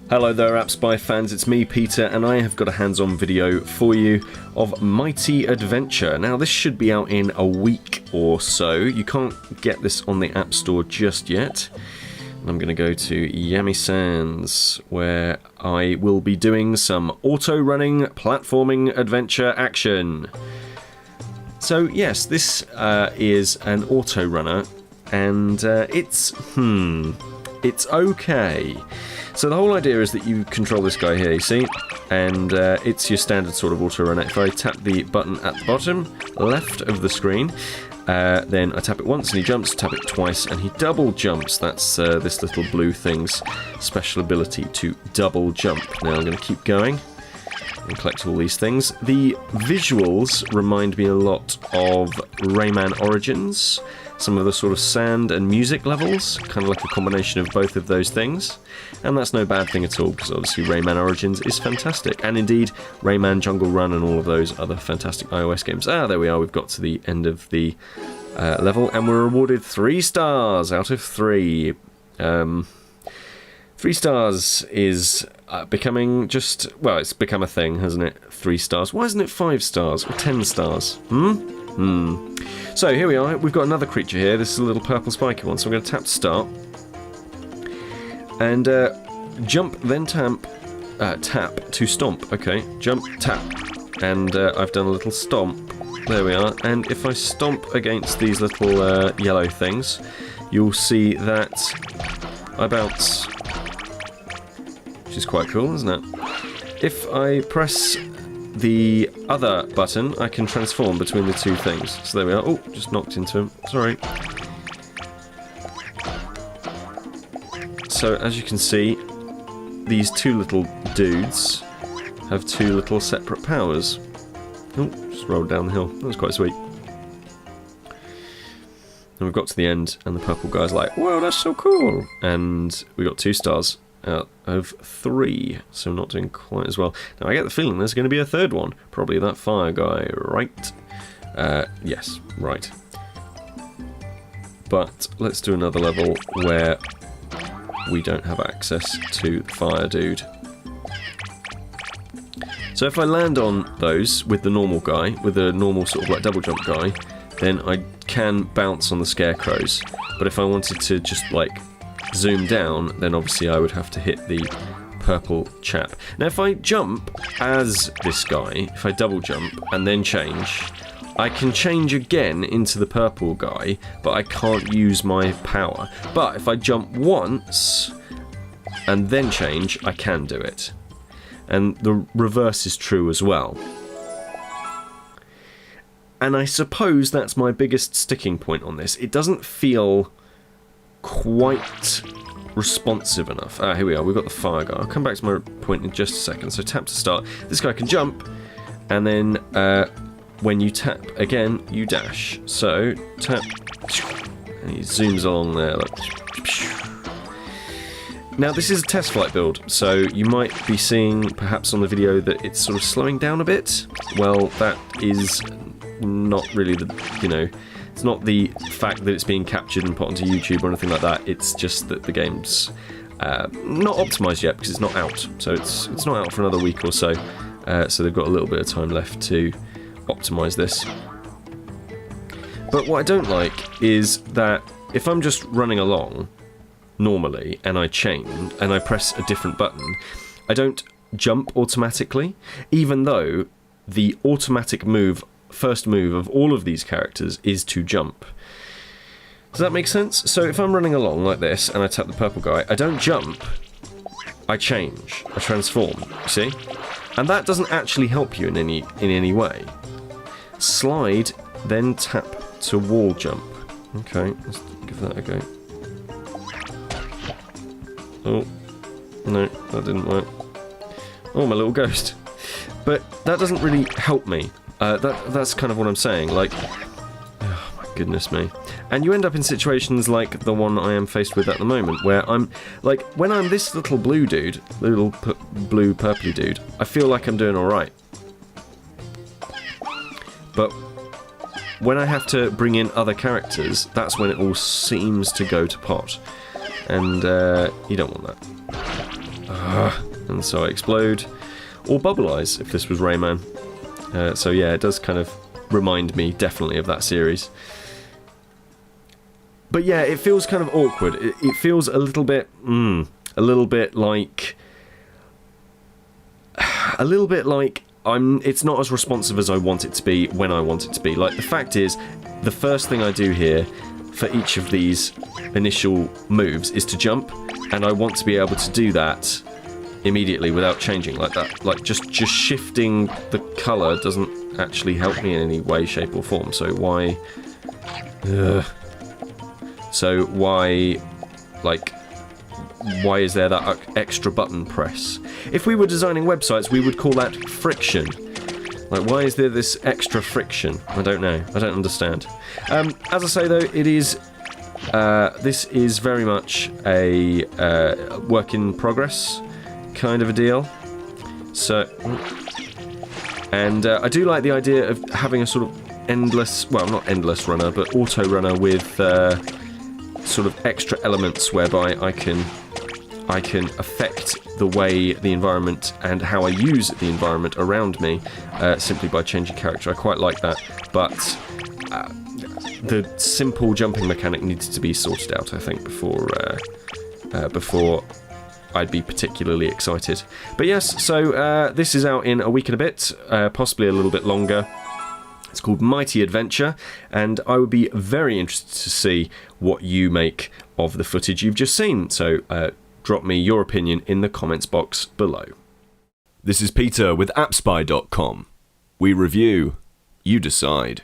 Hello there App Spy fans, it's me Peter and I have got a hands-on video for you of Mighty Adventure. Now this should be out in a week or so. You can't get this on the App Store just yet. I'm going to go to Yummy Sands where I will be doing some auto-running platforming adventure action. So yes, this is an auto-runner and it's okay. So the whole idea is that you control this guy here, you see? And it's your standard sort of auto-runner. If I tap the button at the bottom left of the screen, then I tap it once and he jumps, tap it twice and he double jumps. That's this little blue thing's special ability to double jump. Now I'm going to keep going and collect all these things. The visuals remind me a lot of Rayman Origins. Some of the sort of sand and music levels, kind of like a combination of both of those things. And that's no bad thing at all, because obviously Rayman Origins is fantastic. And indeed, Rayman Jungle Run and all of those other fantastic iOS games. Ah, there we are, we've got to the end of the level, and we're awarded 3 stars out of 3. 3 stars is becoming just, well, it's become a thing, hasn't it? 3 stars. Why isn't it 5 stars or 10 stars? So here we are, we've got another creature here. This is a little purple spiky one, so I'm going to tap to start. And jump, then tap to stomp. Okay, jump, tap. And I've done a little stomp. There we are. And if I stomp against these little yellow things, you'll see that I bounce. Which is quite cool, isn't it? If I press the other button, I can transform between the two things. So there we are. Oh, just knocked into him. Sorry. So as you can see, these two little dudes have two little separate powers. Oh, just rolled down the hill. That was quite sweet. And we've got to the end, and the purple guy's like, "Whoa, that's so cool!" And we got 2 stars out of 3, so not doing quite as well. Now I get the feeling there's going to be a third one, probably that fire guy, right? Yes, right. But let's do another level where we don't have access to the fire dude. So if I land on those with the normal guy, with the normal sort of like double jump guy, then I can bounce on the scarecrows. But if I wanted to just like zoom down, then obviously I would have to hit the purple chap. Now if I jump as this guy, if I double jump and then change, I can change again into the purple guy, but I can't use my power. But if I jump once and then change, I can do it. And the reverse is true as well. And I suppose that's my biggest sticking point on this. It doesn't feel quite responsive enough. Ah, here we are, we've got the fire guy. I'll come back to my point in just a second. So tap to start. This guy can jump, and then when you tap again, you dash. So tap, and he zooms along there. Like, now this is a test flight build, so you might be seeing perhaps on the video that it's sort of slowing down a bit. Well, that is not really the, it's not the fact that it's being captured and put onto YouTube or anything like that. It's just that the game's not optimised yet because it's not out. So it's not out for another week or so. So they've got a little bit of time left to optimise this. But what I don't like is that if I'm just running along normally and I chain and I press a different button, I don't jump automatically, even though the automatic first move of all of these characters is to jump. Does that make sense? So if I'm running along like this and I tap the purple guy, I don't jump, I change, I transform, you see? And that doesn't actually help you in any way. Slide, then tap to wall jump. Okay, let's give that a go. Oh, no, that didn't work. Oh, my little ghost. But that doesn't really help me. That's kind of what I'm saying, like, oh my goodness me. And you end up in situations like the one I am faced with at the moment, where I'm, like, when I'm this little blue dude, little blue purpley dude, I feel like I'm doing alright. But when I have to bring in other characters, that's when it all seems to go to pot. And you don't want that. And so I explode. Or Bubble Eyes, if this was Rayman. So yeah, it does kind of remind me definitely of that series. But yeah, it feels kind of awkward. It feels a little bit like... it's not as responsive as I want it to be when I want it to be. Like, the fact is, the first thing I do here for each of these initial moves is to jump, and I want to be able to do that immediately without changing like that. Like, just shifting the colour doesn't actually help me in any way, shape or form. So why... So why is there that extra button press? If we were designing websites, we would call that friction. Like, why is there this extra friction? I don't know. I don't understand. As I say, though, it is... this is very much a work in progress kind of a deal. So... And I do like the idea of having a sort of endless... Well, not endless runner, but auto runner with sort of extra elements whereby I can affect the way the environment and how I use the environment around me simply by changing character. I quite like that, but the simple jumping mechanic needs to be sorted out, I think, before I'd be particularly excited. But yes, so this is out in a week and a bit, possibly a little bit longer. It's called Mighty Adventure, and I would be very interested to see what you make of the footage you've just seen. So drop me your opinion in the comments box below. This is Peter with appspy.com. We review, you decide.